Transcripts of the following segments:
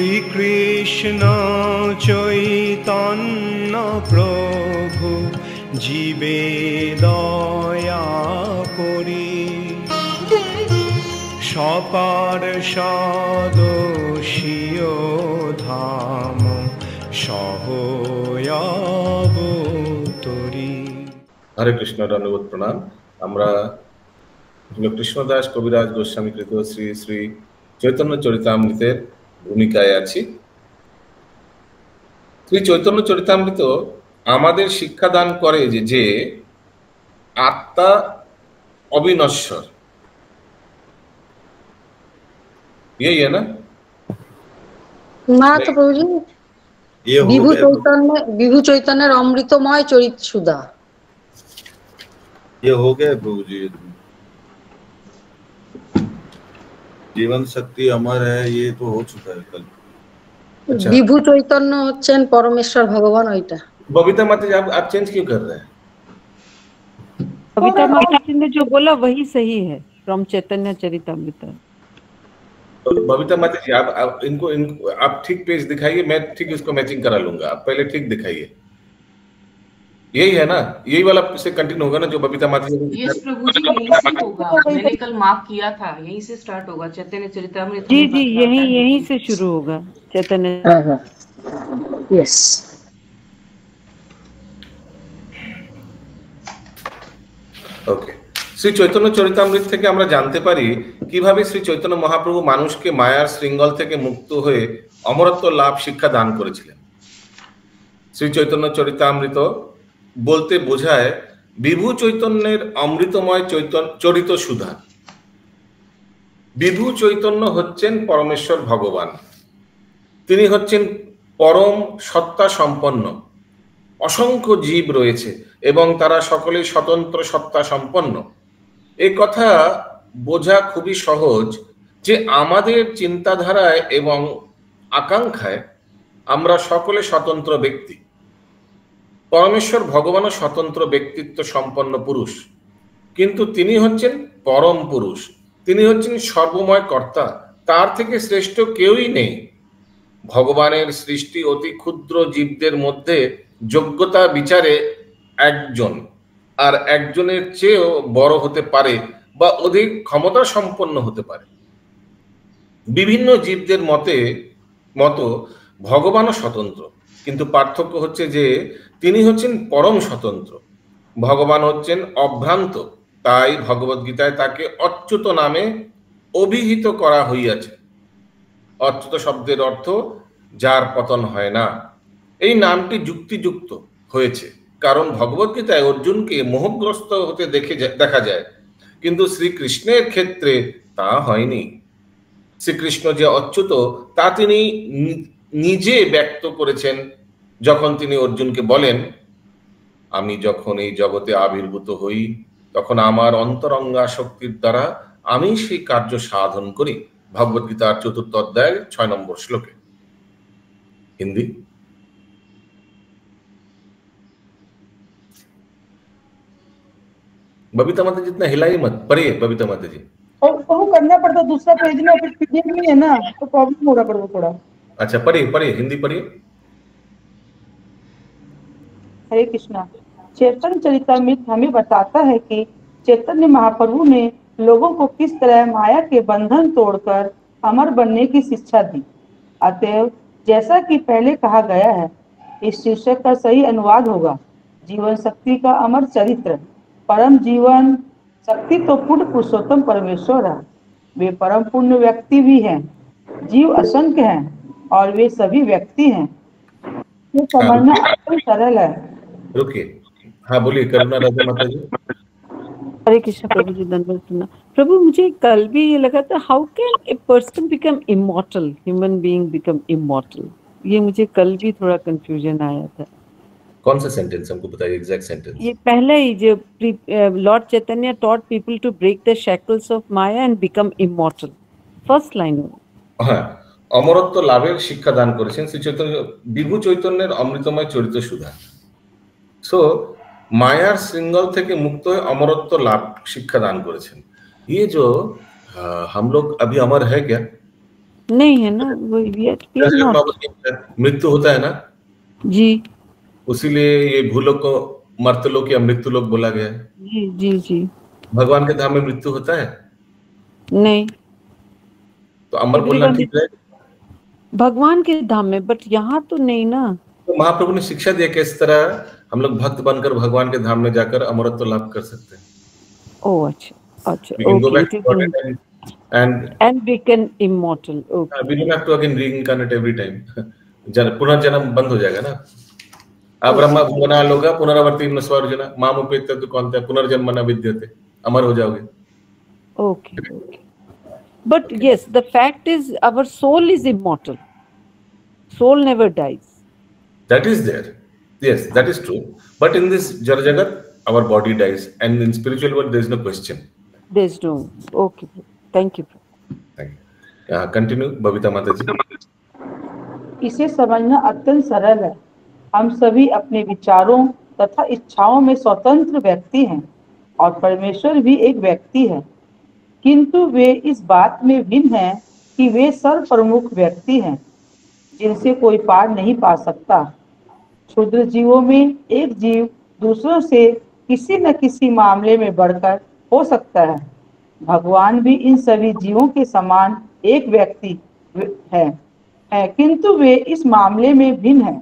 শ্রীকৃষ্ণ চৈতন্য প্রভু জীবে দয়া করি সপার্ষদস্য ধাম সহয়াবতরি। হরে কৃষ্ণ, ধন্যবাদ, প্রণাম। আমরা কৃষ্ণদাস কবিরাজ গোস্বামী কৃত শ্রী শ্রী চৈতন্য চরিতামৃতের ভূমিকায় আছি। শ্রী চৈতন্য চরিতামৃত আমাদের শিক্ষাদান করে যে আত্মা অবিনশ্বর। यही है ना? না তো প্রভুজি, বিভু চৈতন্যের অমৃতময় চরিত সুধা। ये हो गया प्रभु जी। जीवन शक्ति अमर है, ये तो हो चुका है कल। বিভু চৈতন্য হচ্ছেন পরমেশ্বর ভগবান। ওইটা बबीता माता जी, आप चेंज क्यों कर रहे हैं? बबीता माता जी ने जो बोला वही सही है, फ्रॉम चैतन्य चरितामृत। बबीता माता जी, आप इनको आप ठीक पेज दिखाइए, मैं ठीक इसको मैचिंग करा लूंगा। आप पहले ठीक दिखाइए। यही है ना? यही वाला से कंटिन्यू होगा ना जो बबीता माता जी? यस प्रभु जी, यही से होगा। मैंने कल मार्क किया था, यहीं से स्टार्ट होगा चैतन्य चरितामृत। जी जी, यहीं से शुरू होगा चैतन्य। यस। ओके, শ্রী চৈতন্য চরিতামৃত থেকে আমরা জানতে পারি কিভাবে শ্রী চৈতন্য মহাপ্রভু মানুষকে মায়ার শৃঙ্খল থেকে মুক্ত হয়ে অমরত্ব লাভ শিক্ষা দান করেছিলেন। শ্রী চৈতন্য চরিতামৃত বলতে বোঝায় বিভু চৈতন্যের অমৃতময় চরিত সুধা। বিভু চৈতন্য হচ্ছেন পরমেশ্বর ভগবান। তিনি হচ্ছেন পরম সত্তা সম্পন্ন। অসংখ্য জীব রয়েছে এবং তারা সকলেই স্বতন্ত্র সত্তা সম্পন্ন। এই কথা বোঝা খুবই সহজ যে আমাদের চিন্তাধারায় এবং আকাঙ্ক্ষায় আমরা সকলে স্বতন্ত্র ব্যক্তি। পরমেশ্বর ভগবানও স্বতন্ত্র ব্যক্তিত্ব সম্পন্ন পুরুষ, কিন্তু তিনি হচ্ছেন পরম পুরুষ। তিনি হচ্ছেন সর্বময় কর্তা। তার থেকে শ্রেষ্ঠ কেউই নেই। ভগবানের সৃষ্টি অতি ক্ষুদ্র জীবদের মধ্যে যোগ্যতা বিচারে একজন আর একজনের চেয়েও বড় হতে পারে বা অধিক ক্ষমতা সম্পন্ন হতে পারে। বিভিন্ন জীবদের মতো ভগবানও স্বতন্ত্র, কিন্তু পার্থক্য হচ্ছে যে তিনি হচ্ছেন পরম স্বতন্ত্র। ভগবান হচ্ছেন অভ্রান্ত, তাই ভগবদ্গীতায় তাকে অচ্যুত নামে অভিহিত করা হইয়াছে। অচ্যুত শব্দের অর্থ যার পতন হয় না। এই নামটি যুক্তিযুক্ত হয়েছে কারণ ভগবদ্গীতায় অর্জুনকে মোহগ্রস্ত হতে দেখা যায়, কিন্তু শ্রীকৃষ্ণের ক্ষেত্রে তা হয়নি। শ্রীকৃষ্ণ যে অচ্যুত তা তিনি নিজে ব্যক্ত করেছেন যখন তিনি অর্জুনকে বলেন, আমি যখন এই জগতে আবির্ভূত হই তখন আমার অন্তরঙ্গা শক্তির দ্বারা আমি সেই কার্য সাধন করি। ভগবদ্গীতার 4th অধ্যায় 6 নম্বর শ্লোকে। हिंदी बबीता माता जी जितना हिलाई मत, पढ़िए बबीता माता जी। और वो करना पड़ता दूसरा पेज में, फिर पीडीएफ में है ना, तो प्रॉब्लम हो रहा पड़ता थोड़ा। अच्छा, पढ़िए हिंदी पढ़िए। हरे कृष्णा। चैतन्य चरितामृत हमें बताता है कि चैतन्य महाप्रभु ने लोगों को किस तरह माया के बंधन तोड़कर अमर बनने की शिक्षा दी। अतएव जैसा कि पहले कहा गया है, इस शीर्षक का सही अनुवाद होगा जीवन शक्ति का अमर चरित्र। परम जीवन शक्ति तो पूर्ण पुरुषोत्तम परमेश्वर है। वे परम पुण्य व्यक्ति भी हैं। जीव असंख्य हैं और वे सभी व्यक्ति हैं। ये समझना अत्यंत सरल है। रुकिए, हाँ बोलिए करुणा राजा माता जी। हरे कृष्ण प्रभु जी, धन्यवाद। सुना प्रभु, मुझे कल भी ये लगा था, how can a person become immortal, human being become immortal. ये मुझे कल भी थोड़ा कंफ्यूजन आया था। कौन सा सेंटेंस हमको बताइए, एग्जैक्ट सेंटेंस? ये पहला ही जो lord Chaitanya taught people to break the shackles of maya and become immortal, first line. হ্যাঁ, অমরত্ব লাভের শিক্ষা দান করেছেন শ্রী চৈতন্য বিভু চৈতন্যের অমৃতময় চরিত সুধা। সো মায়ার শৃঙ্খল থেকে মুক্ত হয়ে অমরত্ব লাভ শিক্ষা দান করেছেন। ये जो हम लोग अभी अमर है क्या? नहीं है ना, वो we are not। मृत्यु होता है ना, जी उसीलिए ये भूलोक को मर्तलोक या मृत्युलोक बोला गया है। जी जी जी। भगवान के धाम में मृत्यु होता है? नहीं, तो अमर बोलना ठीक है भगवान के धाम में, बट यहाँ तो नहीं ना। तो महाप्रभु ने शिक्षा दिया किस तरह हम लोग भक्त बनकर भगवान के धाम में जाकर अमरत्व लाभ कर सकते हैं। ओह अच्छा अच्छा, We can go back to okay, God and become immortal, okay। we don't have to again reincarnate every time। पुनर्जन्म बंद हो जाएगा ना। अब्रह्म भुवना लोगा पुनरावर्ती न स्वर्जना मामुपेत्य तु कौनते पुनर्जन्म न विद्यते, अमर हो जाओगे। Okay, okay। But yes, the fact is our soul is immortal. Soul never dies. That is there. Yes, that is true. But in this Jara Jagat, our body dies, and in spiritual world, there is no question. There's no. Okay, thank you। Thank you। Continue, Babita Mataji। इसे समझना अत्यंत सरल है। हम सभी अपने विचारों तथा इच्छाओं में स्वतंत्र व्यक्ति हैं और परमेश्वर भी एक व्यक्ति है, किंतु वे इस बात में भिन्न हैं कि वे सर्वप्रमुख व्यक्ति हैं जिनसे कोई पार नहीं पा सकता। क्षुद्र जीवों में एक जीव दूसरों से किसी न किसी मामले में बढ़कर हो सकता है। भगवान भी इन सभी जीवों के समान एक व्यक्ति है, किंतु वे इस मामले में भिन्न हैं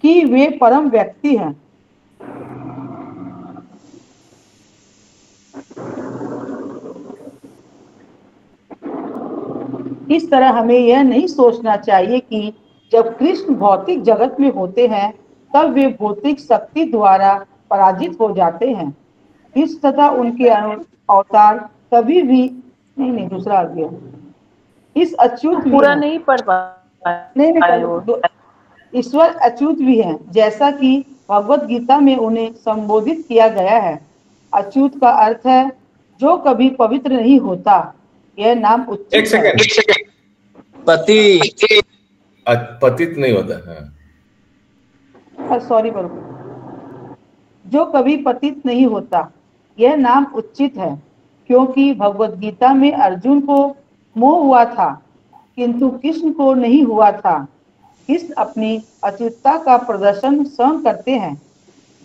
कि वे परम व्यक्ति हैं। इस तरह हमें यह नहीं सोचना चाहिए कि जब कृष्ण भौतिक जगत में होते हैं तब वे भौतिक शक्ति द्वारा पराजित हो जाते हैं। कृष्ण तथा उनके अवतार कभी भी नहीं दूसरा आ गया। इस अच्युत पूरा नहीं पढ़ पाए। ईश्वर अच्युत भी हैं, जैसा कि भगवत गीता में उन्हें संबोधित किया गया है। अच्युत का अर्थ है जो कभी पवित्र नहीं होता। यह नाम उच्चित एक सेकंड पतित नहीं होता है। सॉरी बरु जो कभी पतित नहीं होता, यह नाम उचित है, क्योंकि भगवत गीता में अर्जुन को मोह हुआ था किंतु कृष्ण को नहीं हुआ था। कृष्ण अपनी अच्युतता का प्रदर्शन स्वयं करते हैं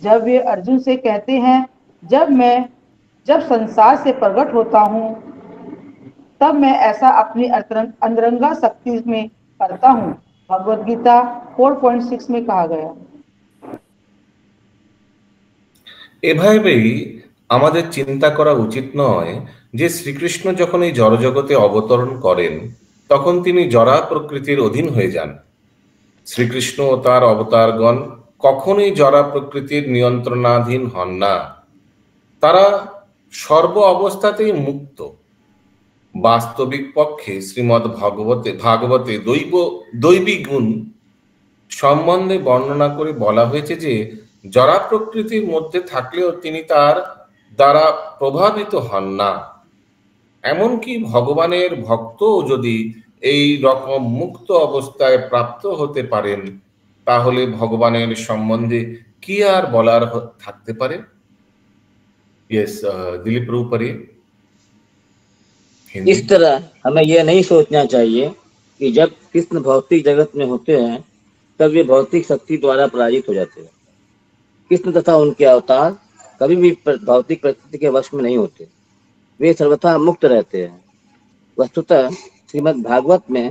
जब वे अर्जुन से कहते हैं, जब संसार से प्रकट होता हूँ तब मैं ऐसा अपनी अंतरंगा शक्ति में करता हूँ। भगवत गीता 4.6 में कहा गया। এভাবেই আমাদের চিন্তা করা উচিত নয় যে শ্রীকৃষ্ণ যখন এই জড়জগতে অবতরণ করেন তখন তিনি জড়া প্রকৃতির অধীন হয়ে যান। শ্রীকৃষ্ণ ও তার অবতারগণ কখনোই জড়া প্রকৃতির নিয়ন্ত্রণাধীন হন না। তারা সর্ব অবস্থাতেই মুক্ত। বাস্তবিক পক্ষে শ্রীমদ্ ভাগবতে দৈবী গুণ সম্বন্ধে বর্ণনা করে বলা হয়েছে যে জড়া প্রকৃতির মধ্যে থাকলেও তিনি তার দ্বারা প্রভাবিত হন না। এমনকি ভগবানের ভক্ত যদি এই রকম মুক্ত অবস্থায় প্রাপ্ত হতে পারেন তাহলে ভগবানের সম্বন্ধে কি আর বলার থাকতে পারে। यस दिलीप प्रभु पढ़िए। इस तरह हमें यह नहीं सोचना चाहिए कि जब कृष्ण भौतिक जगत में होते हैं तब वे भौतिक शक्ति द्वारा पराजित हो जाते हैं। कृष्ण तथा उनके अवतार कभी भी भौतिक प्रकृति के वश में नहीं होते, वे सर्वथा मुक्त रहते हैं। वस्तुतः श्रीमद् भागवत में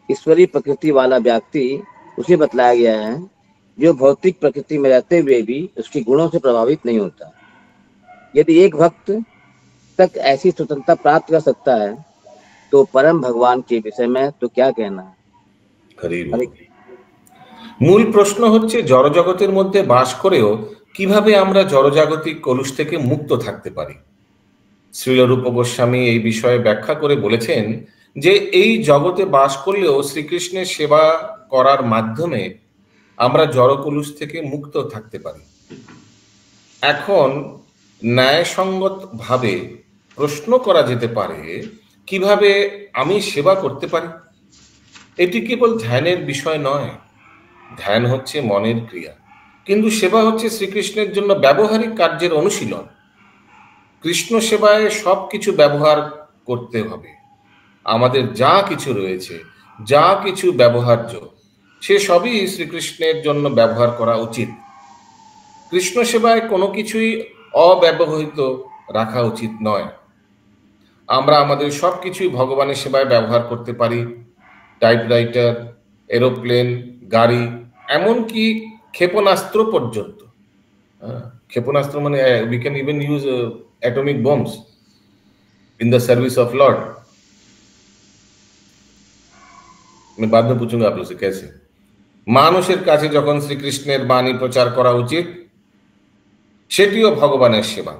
ईश्वरीय प्रकृति वाला व्यक्ति उसे बतलाया गया है जो भौतिक प्रकृति में रहते हुए भी उसके गुणों से प्रभावित नहीं होता। यदि एक भक्त तक ऐसी स्वतंत्रता प्राप्त कर सकता है तो परम भगवान के विषय में तो क्या कहना है। মূল প্রশ্ন হচ্ছে জড়জগতের মধ্যে বাস করেও কিভাবে আমরা জড়জাগতিক কলুষ থেকে মুক্ত থাকতে পারি। শ্রীল রূপ গোস্বামী এই বিষয়ে ব্যাখ্যা করে বলেছেন যে এই জগতে বাস করলেও শ্রীকৃষ্ণের সেবা করার মাধ্যমে আমরা জড়কলুষ থেকে মুক্ত থাকতে পারি। এখন ন্যায়সঙ্গত ভাবে প্রশ্ন করা যেতে পারে কিভাবে আমি সেবা করতে পারি। এটি কেবল ধ্যানের বিষয় নয়, ধ্যান হচ্ছে মনের ক্রিয়া, কিন্তু সেবা হচ্ছে শ্রীকৃষ্ণের জন্য ব্যবহারিক কার্যের অনুশীলন। কৃষ্ণ সেবায় সবকিছু ব্যবহার করতে হবে। আমাদের যা কিছু রয়েছে যা কিছু ব্যবহার্য সে সবই শ্রীকৃষ্ণের জন্য ব্যবহার করা উচিত। কৃষ্ণ সেবায় কোনো কিছুই অব্যবহৃত রাখা উচিত নয়। আমরা আমাদের সবকিছুই ভগবানের সেবায় ব্যবহার করতে পারি, টাইপরাইটার, এরোপ্লেন, গাড়ি, এমনকি ক্ষেপণাস্ত্র পর্যন্ত। ক্ষেপণাস্ত্র মানে we can even use atomic bombs in the service of Lord। मैं बाद में पूछूंगा आप लोग से कैसे। মানুষের কাছে যখন শ্রীকৃষ্ণের বাণী প্রচার করা উচিত, সেটিও ভগবানের সেবা।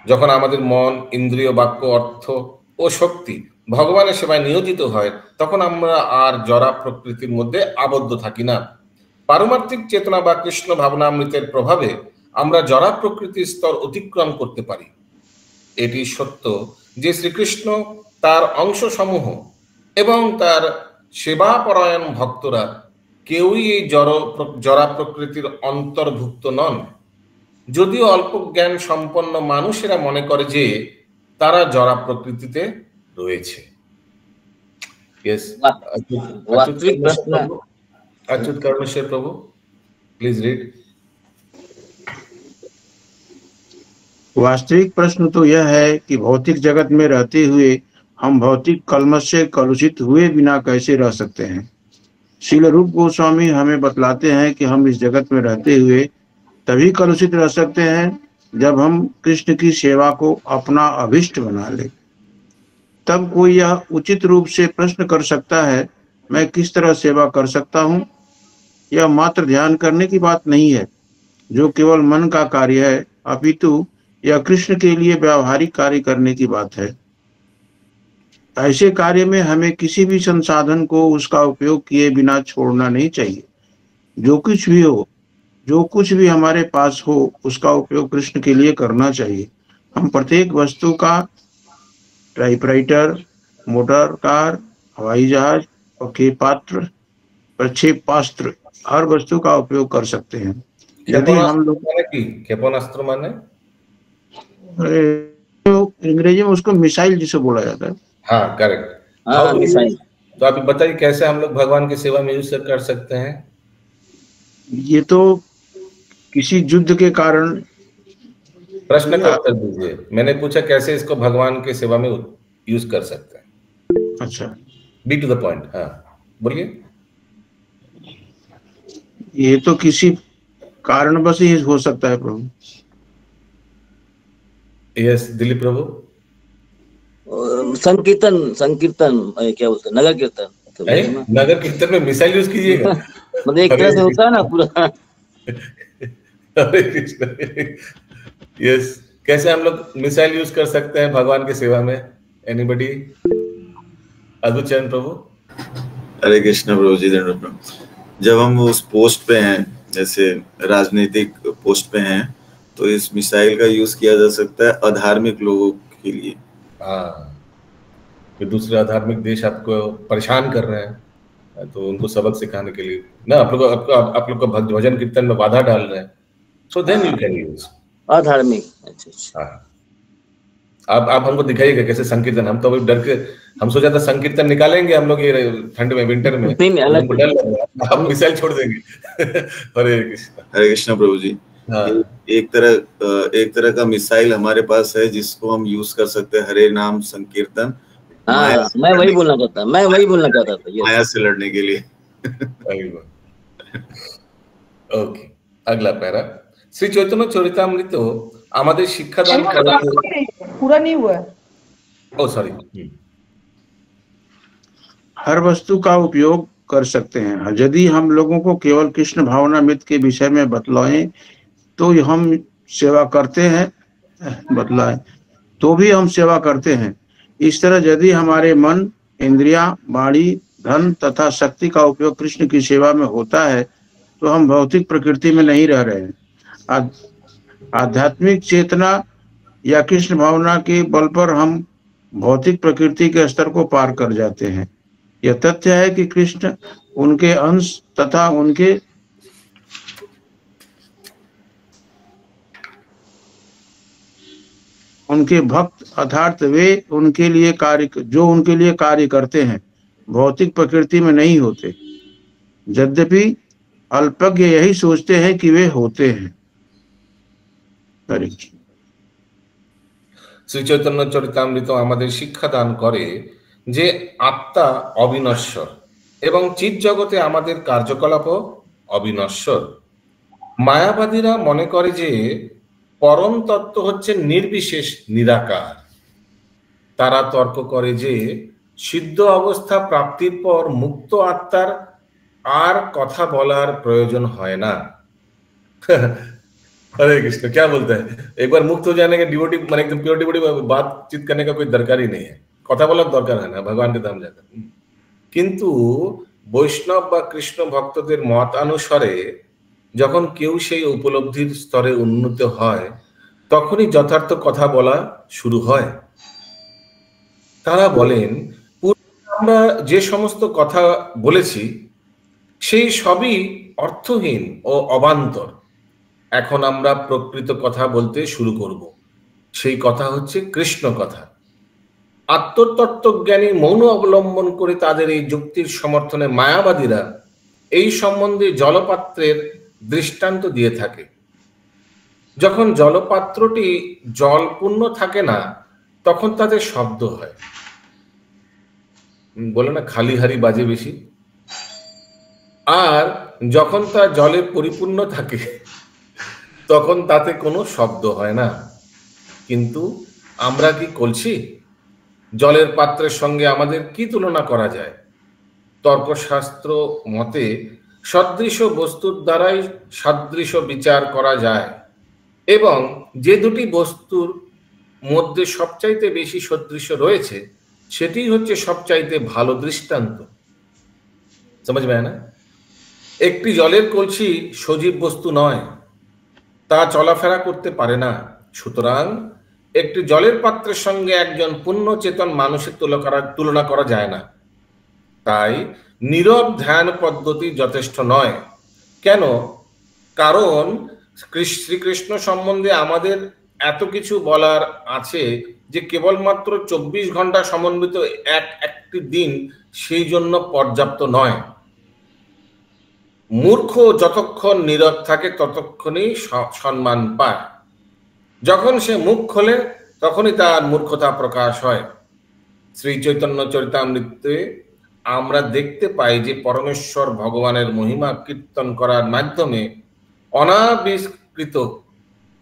যখন আমাদের মন, ইন্দ্রিয়, বাক্য, অর্থ ও শক্তি ভগবানের সেবায় নিয়োজিত হয়, তখন আমরা আর জড়া প্রকৃতির মধ্যে আবদ্ধ থাকি না। পারমার্থিক চেতনা বা কৃষ্ণ ভাবনামৃতের প্রভাবে আমরা জড়া প্রকৃতির স্তর অতিক্রম করতে পারি। এটি সত্য যে শ্রীকৃষ্ণ, তার অংশসমূহ এবং তার সেবাপরায়ণ ভক্তরা কেউই এই জড়া প্রকৃতির অন্তর্ভুক্ত নন। যদিও অল্প জ্ঞান সম্পন্ন মানুষেরা মনে করে যে তারা জড়া প্রকৃতিতে রয়েছে। अच्युत कर्मेश्वर प्रभु, प्लीज रीड। वास्तविक प्रश्न तो यह है कि भौतिक जगत में रहते हुए हम भौतिक कलमश से कलुषित हुए बिना कैसे रह सकते हैं। श्रील रूप गोस्वामी हमें बतलाते हैं कि हम इस जगत में रहते हुए तभी कलुषित रह सकते हैं जब हम कृष्ण की सेवा को अपना अभिष्ट बना ले। तब कोई यह उचित रूप से प्रश्न कर सकता है, मैं किस तरह सेवा कर सकता हूँ। यह मात्र ध्यान करने की बात नहीं है जो केवल मन का कार्य है, अपितु यह कृष्ण के लिए व्यावहारिक कार्य करने की बात है। ऐसे कार्य में हमें किसी भी संसाधन को उसका उपयोग किए बिना छोड़ना नहीं चाहिए। जो कुछ भी हमारे पास हो उसका उपयोग कृष्ण के लिए करना चाहिए। हम प्रत्येक वस्तु का, टाइपराइटर, मोटर कार, हवाई जहाज और प्रक्षेपास्त्र, हर वस्तु का उपयोग कर सकते हैं। यदि हम लोग क्षेपणास्त्र माने अंग्रेजी में उसको मिसाइल जिसे बोला जाता है। हाँ, करेक्ट। मिसाइल। तो आप बताइए कैसे हम लोग भगवान की सेवा में यूज कर सकते हैं। ये तो किसी युद्ध के कारण। प्रश्न का उत्तर दीजिए। मैंने पूछा कैसे इसको भगवान की सेवा में यूज कर सकते हैं। अच्छा, बी टू द पॉइंट। हाँ, बोलिए। ये तो किसी कारणवश ही हो सकता है प्रभु। यस, दिलीप प्रभु। संकीर्तन क्या बोलते हैं, नगर कीर्तन। नगर कीर्तन में मिसाइल यूज कीजिएगा। मतलब एक तरह से होता है ना पूरा। हरे कृष्ण। यस, कैसे हम लोग मिसाइल यूज कर सकते हैं भगवान की सेवा में। एनीबडी? अद्भुत चरण प्रभु। हरे कृष्ण प्रभु जी। जब हम उस पोस्ट पे हैं, जैसे राजनीतिक पोस्ट पे हैं, तो इस मिसाइल का यूज किया जा सकता है अधार्मिक लोगों के लिए। हाँ, दूसरे अधार्मिक देश आपको परेशान कर रहे हैं तो उनको सबक सिखाने के लिए ना आप लोग को भजन कीर्तन में बाधा डाल रहे हैं, so then you can use अधार्मिक। अच्छा। आप हमको दिखाइएगा कैसे संकीर्तन। हम तो अभी डर के, हम सोचा था संकीर्तन निकालेंगे हम लोग ये ठंड में, विंटर में, हमको डर लग रहा है, हम मिसाइल छोड़ देंगे। हरे कृष्ण प्रभु जी। हाँ। एक तरह का मिसाइल हमारे पास है जिसको हम यूज कर सकते हैं, हरे नाम संकीर्तन। मैं वही बोलना चाहता था माया से लड़ने के लिए। ओके, अगला पैरा। श्री चैतन्य चरितामृत আমাদের শিক্ষাদান पूरा नहीं हुआ। ओ सॉरी। हर वस्तु का उपयोग कर सकते हैं। यदि हम लोगों को केवल कृष्ण भावनामृत के विषय में बतलाएं तो हम सेवा करते हैं, तो भी हम सेवा करते हैं। इस तरह यदि हमारे मन, इंद्रियां, वाणी, धन तथा शक्ति का उपयोग कृष्ण की सेवा में होता है तो हम भौतिक प्रकृति में नहीं रह रहे हैं। आध्यात्मिक चेतना या कृष्ण भावना के बल पर हम भौतिक प्रकृति के स्तर को पार कर जाते हैं। यह तथ्य है कि कृष्ण, उनके अंश तथा उनके भक्त अर्थात वे उनके लिए कार्य करते हैं। भौतिक प्रकृति में नहीं होते, यद्यपि अल्पज्ञ यही सोचते हैं कि वे होते हैं। শ্রী চৈতন্য চরিতামৃত আমাদের শিক্ষা দান করে যে আত্মা অবিনশ্বর এবং চিৎ জগতে আমাদের কার্যকলাপও অবিনশ্বর। মায়াবাদীরা মনে করে যে পরম তত্ত্ব হচ্ছে নির্বিশেষ নিরাকার। তারা তর্ক করে যে সিদ্ধ অবস্থা প্রাপ্তির পর মুক্ত আত্মার আর কথা বলার প্রয়োজন হয় না। हरे कृष्ण, क्या बोलता है, एक बार मुक्त हो जाने के डिवोटी माने एकदम प्योर डिवोटी बातचीत करने का कोई दरकार ही नहीं है, কথা বলার দরকার হয় না ভগবান के धाम जाकर। কিন্তু বৈষ্ণব বা কৃষ্ণ ভক্তদের মত অনুসারে যখন কেউ সেই উপলব্ধির স্তরে উন্নীত হয় তখনই যথার্থ কথা বলা শুরু হয়। তারা বলেন আমরা যে সমস্ত কথা বলেছি সেই সবই অর্থহীন ও অবান্তর। এখন আমরা প্রকৃত কথা বলতে শুরু করব, সেই কথা হচ্ছে কৃষ্ণ কথা। আত্মতত্ত্বজ্ঞানী মৌন অবলম্বন করে তাদের এই যুক্তির সমর্থনে মায়াবাদীরা এই সম্বন্ধে জলপাত্রের দৃষ্টান্ত দিয়ে থাকে। যখন জলপাত্রটি জলপূর্ণ থাকে না তখন তাদের শব্দ হয়, বলে না খালি হাড়ি বাজে বেশি। আর যখন তা জলে পরিপূর্ণ থাকে তখন তাতে কোনো শব্দ হয় না। কিন্তু আমরা কি কলছি? জলের পাত্রের সঙ্গে আমাদের কি তুলনা করা যায়? তর্কশাস্ত্র মতে সদৃশ বস্তুর দ্বারাই সাদৃশ্য বিচার করা যায় এবং যে দুটি বস্তুর মধ্যে সবচাইতে বেশি সদৃশ্য রয়েছে সেটি হচ্ছে সবচাইতে ভালো দৃষ্টান্ত। समझ में आया ना? একটি জলের কলসি সজীব বস্তু নয়, তা চলাফেরা করতে পারে না। সুতরাং একটি জলের পাত্রের সঙ্গে একজন পূর্ণ চেতন মানুষের তুলনা করা যায় না। তাই নীরব ধ্যান পদ্ধতি যথেষ্ট নয়। কেন? কারণ শ্রীকৃষ্ণ সম্বন্ধে আমাদের এত কিছু বলার আছে যে কেবলমাত্র 24 ঘন্টা সমন্বিত একটি দিন সেই জন্য পর্যাপ্ত নয়। মূর্খ যতক্ষণ নীরব থাকে ততক্ষণই সম্মান পায়। যখন সে মুখ খোলে তখনই তার মূর্খতা প্রকাশ হয়। শ্রী চৈতন্য চরিতামৃতে আমরা দেখতে পাই যে পরমেশ্বর ভগবানের মহিমা কীর্তন করার মাধ্যমে অনাবিষ্কৃত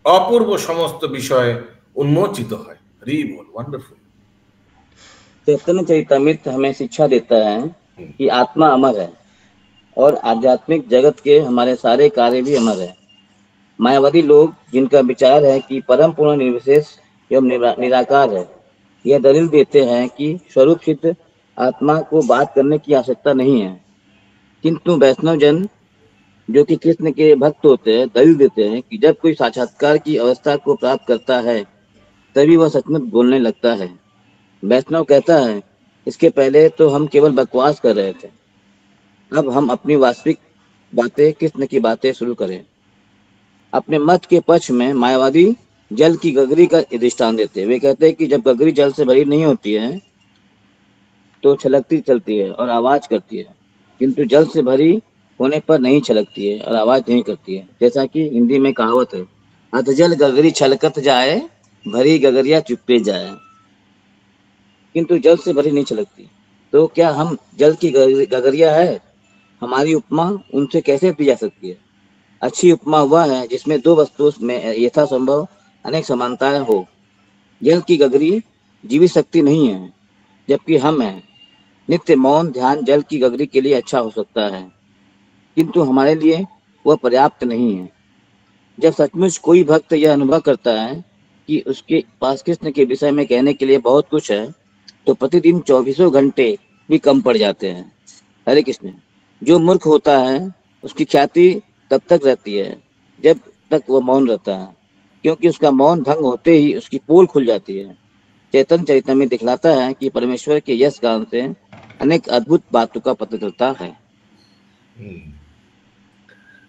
অপূর্ব সমস্ত বিষয় উন্মোচিত হয়। হরি বল, वंडरफुल। चैतन्य चरितामृत हमें शिक्षा देता है कि आत्मा अमर है और आध्यात्मिक जगत के हमारे सारे कार्य भी अमर है। मायावादी लोग जिनका विचार है कि परम पूर्ण निर्विशेष एवं निराकार है, यह दलील देते हैं कि स्वरूप सिद्ध आत्मा को बात करने की आवश्यकता नहीं है। किंतु वैष्णव जन जो कि कृष्ण के भक्त होते हैं दलील देते हैं कि जब कोई साक्षात्कार की अवस्था को प्राप्त करता है तभी वह सचमुच बोलने लगता है। वैष्णव कहता है इसके पहले तो हम केवल बकवास कर रहे थे, अब हम अपनी वास्तविक बातें कृष्ण की बातें शुरू करें। अपने मत के पक्ष में मायावादी जल की गगरी का दृष्टांत देते हैं। वे कहते हैं कि जब गगरी जल से भरी नहीं होती है तो छलकती चलती है और आवाज करती है, किंतु जल से भरी होने पर नहीं छलकती है और आवाज नहीं करती है। जैसा कि हिंदी में कहावत है, अधजल गगरी छलकत जाए भरी गगरिया चुपे जाए, किंतु जल से भरी नहीं छलकती। तो क्या हम जल की गगरिया है? हमारी उपमा उनसे कैसे दी जा सकती है? अच्छी उपमा वह है जिसमें दो वस्तुओं में यथासंभव अनेक समानताएं हो। जल की गगरी जीवित शक्ति नहीं है, जबकि हम हैं। नित्य मौन ध्यान जल की गगरी के लिए अच्छा हो सकता है, किंतु हमारे लिए वह पर्याप्त नहीं है। जब सचमुच कोई भक्त यह अनुभव करता है कि उसके पास कृष्ण के विषय में कहने के लिए बहुत कुछ है तो प्रतिदिन 24 घंटे भी कम पड़ जाते हैं। हरे कृष्ण। जो मूर्ख होता है उसकी ख्याति तब तक रहती है जब तक वह मौन रहता है, क्योंकि उसका मौन भंग होते ही उसकी पोल खुल जाती है। चैतन्य चरितामृत दिखलाता है कि परमेश्वर के यश गान से अनेक अद्भुत बातों का पता चलता है।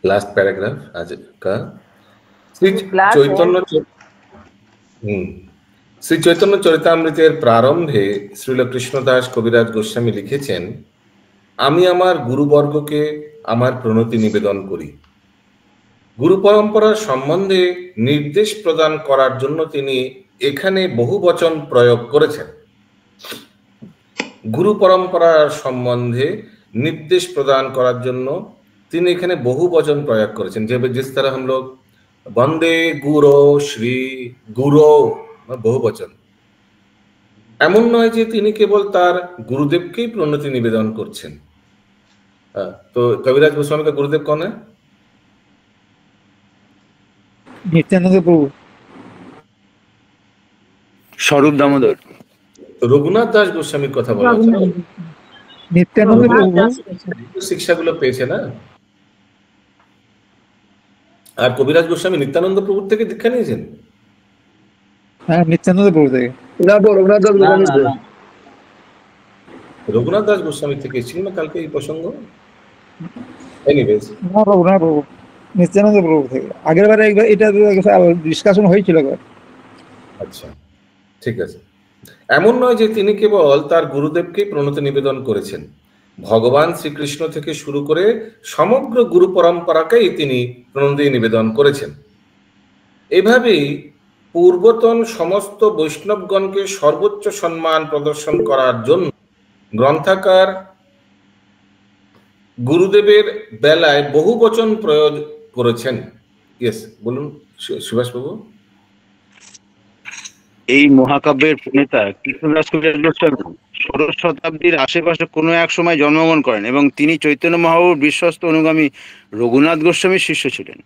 लास्ट पैराग्राफ आज का श्री চৈতন্য চরিতামৃতের প্রারম্ভে শ্রীল কৃষ্ণদাস কবিরাজ গোস্বামী লিখেছেন, আমি আমার গুরুবর্গকে আমার প্রণতি নিবেদন করি। গুরু পরম্পরার সম্বন্ধে নির্দেশ প্রদান করার জন্য তিনি এখানে বহুবচন প্রয়োগ করেছেন। গুরু পরম্পরার সম্বন্ধে निर्देश प्रदान करार জন্য তিনি এখানে বহু বচন প্রয়োগ করেছেন। যে जिस तरह हम लोग वंदे गुरु श्री गुरु বহু বচন, এমন নয় যে তিনি কেবল তার গুরুদেবকেই প্রণতি নিবেদন করছেন। तो कविराज गोस्वामी का गुरुदेव कौन है? नित्यानंद प्रभु, स्वरूप दामोदर। रघुनाथ दास गोस्वामी কথা বলা হচ্ছে, नित्यानंद प्रभु শিক্ষাগুলো পেয়েছে না। আর কবিরাজ গোস্বামী নিত্যানন্দ প্রভুর থেকে দীক্ষা নিয়েছেন। হ্যাঁ, নিত্যানন্দ প্রভু থেকে না, রঘুনাথ দাস গোস্বামী। রঘুনাথ দাস গোস্বামী থেকে ছিল না কালকে এই প্রসঙ্গ। এনিওয়েজ, না, রঘুনাথ প্রভু, নিত্যানন্দ প্রভু থেকে আগের বারে একবার এটা ডিসকাশন হয়েছিল। আচ্ছা, ঠিক আছে। এমন নয় যে তিনি কেবল তার গুরুদেবকে প্রণতি নিবেদন করেছেন, ভগবান শ্রীকৃষ্ণ থেকে শুরু করে সমগ্র গুরু পরম্পরাকেই তিনি প্রণতি নিবেদন করেছেন। এভাবেই পূর্বতন সমস্ত বৈষ্ণবগণকে সর্বোচ্চ সম্মান প্রদর্শন করার জন্য গ্রন্থাকার গুরুদেবের বেলায় বহু বচন প্রয়োগ করেছেন। ইয়েস, বলুন সুভাষ বাবু। এই মহাকাব্যের প্রণেতা কৃষ্ণদাস কবিরাজ গোস্বামী ষোড়শ শতাব্দীর আশেপাশে কোনো এক সময় জন্মগ্রহণ করেন এবং তিনি চৈতন্য মহাপ্রভুর বিশ্বস্ত অনুগামী রঘুনাথ গোস্বামীর শিষ্য ছিলেন।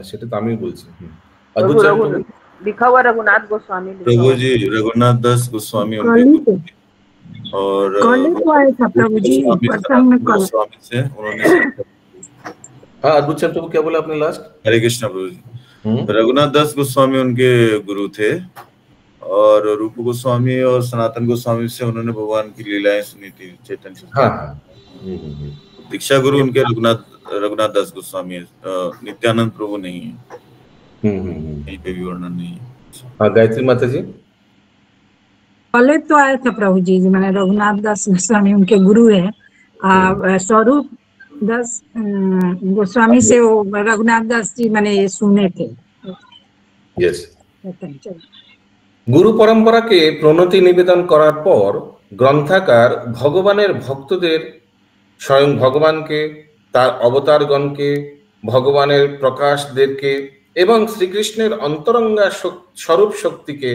সেটা তো আমি বলছি। लिखा हुआ रघुनाथ गोस्वामी। प्रभु जी, रघुनाथ दास गोस्वामी और प्रभु जी गोस्वामी से उन्होंने। हाँ, अद्भुत चंद्र प्रभु क्या बोला आपने लास्ट? हरे कृष्ण प्रभु जी। रघुनाथ दास गोस्वामी उनके गुरु थे और रूप गोस्वामी और सनातन गोस्वामी से उन्होंने भगवान की लीलाएं सुनी थी चैतन्य। हाँ, दीक्षा गुरु उनके रघुनाथ दास गोस्वामी, नित्यानंद प्रभु नहीं है। कहीं पे भी वर्णन नहीं है। हाँ, गायत्री माता जी। पहले तो आया था प्रभु जी, मैंने रघुनाथ दास गोस्वामी उनके गुरु है। स्वरूप दास गोस्वामी से वो रघुनाथ दास जी मैंने ये सुने थे। यस। गुरु परंपराके प्रणति निवेदन करार पर ग्रंथाकार भगवानेर भक्तদের स्वयं भगवानके तार अवतारगणके भगवानेर प्रकाशदेरके এবং শ্রীকৃষ্ণের অন্তরঙ্গা স্বরূপ শক্তিকে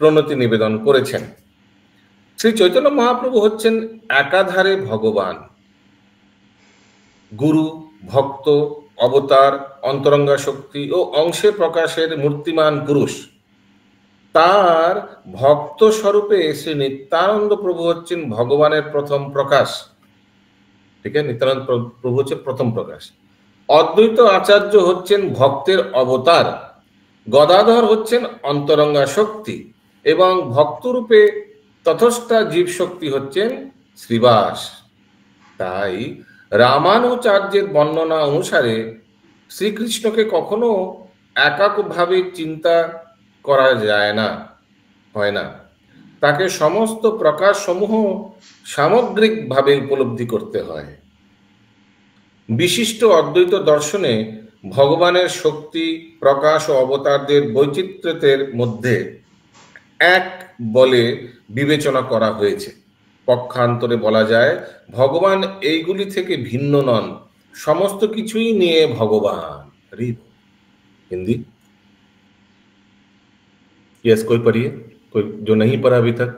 প্রণতি নিবেদন করেছেন। শ্রী চৈতন্য মহাপ্রভু হচ্ছেন একাধারে ভগবান, গুরু, ভক্ত, অবতার, অন্তরঙ্গা শক্তি ও অংশে প্রকাশের মূর্তিমান পুরুষ। তার ভক্ত স্বরূপে শ্রী নিত্যানন্দ প্রভু হচ্ছেন ভগবানের প্রথম প্রকাশ। ঠিক আছে, নিত্যানন্দ প্রভু হচ্ছে প্রথম প্রকাশ। অদ্বৈত আচার্য হচ্ছেন ভক্তের অবতার, গদাধর হচ্ছেন অন্তরঙ্গা শক্তি এবং ভক্তরূপে তথস্থা জীব শক্তি হচ্ছেন শ্রীবাস। তাই রামানুচার্যের বর্ণনা অনুসারে শ্রীকৃষ্ণকে কখনো এককভাবে চিন্তা করা যায় না, হয় না। তাকে সমস্ত প্রকাশ সমূহ সামগ্রিকভাবে উপলব্ধি করতে হয়। বিশিষ্ট অদ্বৈত দর্শনে ভগবানের শক্তি, প্রকাশ ও অবতারদের বৈচিত্র্যের মধ্যে এক বলে বিবেচনা করা হয়েছে। পক্ষান্তরে বলা যায় ভগবান এইগুলি থেকে ভিন্ন নন, সমস্ত কিছুই নিয়ে ভগবান। हिंदी यस, कोई पढ़िए, कोई जो नहीं पढ़ा अभी तक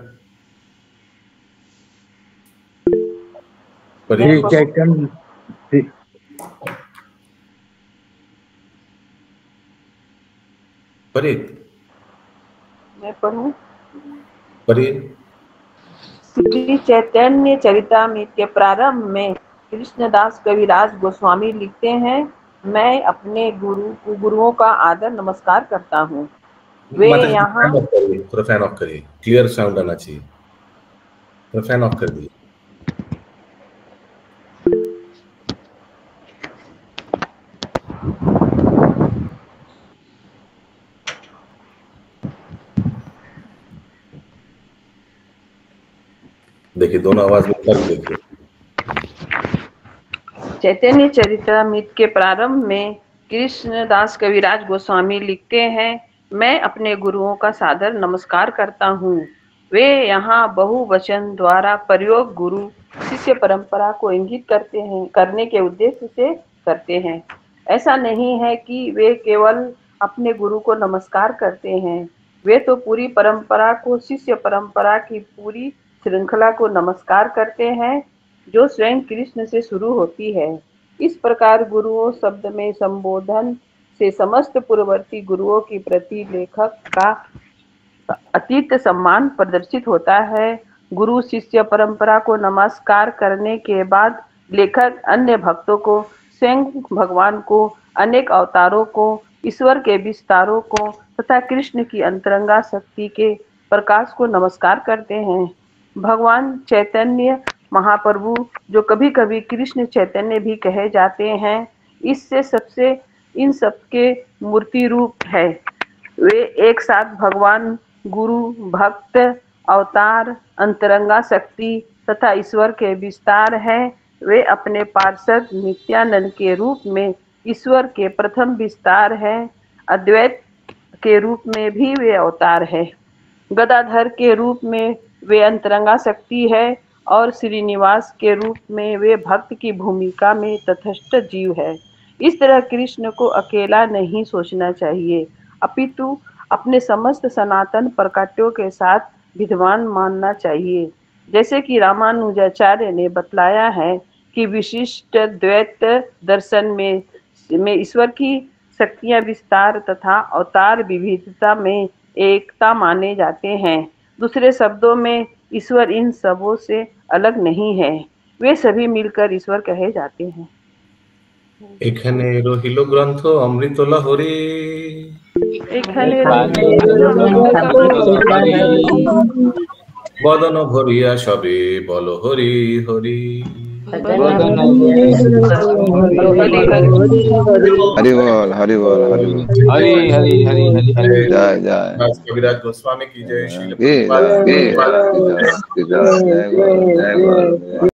पढ़िए। पढ़िए, मैं पढ़ूं? पढ़िए। श्री चैतन्य चरितामृत के प्रारंभ में कृष्णदास कविराज गोस्वामी लिखते हैं, मैं अपने गुरुओं का आदर नमस्कार करता हूँ। वे यहाँ थोड़ा फैन ऑफ करिए, क्लियर साउंड आना चाहिए। थोड़ा फैन ऑफ कर दीजिए। देखिए दोनों आवाज में फर्क देखिए। चैतन्य चरितमृत के प्रारंभ में कृष्णदास कविराज गोस्वामी लिखते हैं, मैं अपने गुरुओं का सादर नमस्कार करता हूँ। वे यहाँ बहुवचन द्वारा प्रयोग गुरु शिष्य परंपरा को इंगित करते हैं, करने के उद्देश्य से करते हैं। ऐसा नहीं है कि वे केवल अपने गुरु को नमस्कार करते हैं, वे तो पूरी परंपरा को, शिष्य परंपरा की पूरी श्रृंखला को नमस्कार करते हैं जो स्वयं कृष्ण से शुरू होती है। इस प्रकार गुरुओं शब्द में संबोधन से समस्त पूर्ववर्ती गुरुओं की प्रति लेखक का अतीत सम्मान प्रदर्शित होता है। गुरु शिष्य परंपरा को नमस्कार करने के बाद लेखक अन्य भक्तों को, स्वयं भगवान को, अनेक अवतारों को, ईश्वर के विस्तारों को तथा कृष्ण की अंतरंगा शक्ति के प्रकाश को नमस्कार करते हैं। भगवान चैतन्य महाप्रभु, जो कभी कभी कृष्ण चैतन्य भी कहे जाते हैं, इससे सबसे इन सबके मूर्ति रूप है। वे एक साथ भगवान, गुरु, भक्त, अवतार, अंतरंगा शक्ति तथा ईश्वर के विस्तार हैं। वे अपने पार्षद नित्यानंद के रूप में ईश्वर के प्रथम विस्तार हैं। अद्वैत के रूप में भी वे अवतार है। गदाधर के रूप में वे अंतरंगा शक्ति है और श्रीनिवास के रूप में वे भक्त की भूमिका में तटस्थ जीव है। इस तरह कृष्ण को अकेला नहीं सोचना चाहिए, अपितु अपने समस्त सनातन प्रकाट्यों के साथ विद्वान मानना चाहिए। जैसे कि रामानुजाचार्य ने बतलाया है कि विशिष्ट द्वैत दर्शन में ईश्वर की शक्तियां विस्तार तथा अवतार विविधता में एकता माने जाते हैं। दूसरे शब्दों में ईश्वर इन सबों से अलग नहीं है, वे सभी मिलकर ईश्वर कहे जाते हैं। এখানে রহিল গ্রন্থ অমৃত লহরী, এখানে বদন ভরিয়া সবে বল হরি হরি। हरि बोल हरि बोल हरि बोल हरि हरि हरि हरि हरि जय जय कविराज गोस्वामी की जय, श्रील जय जय जय जय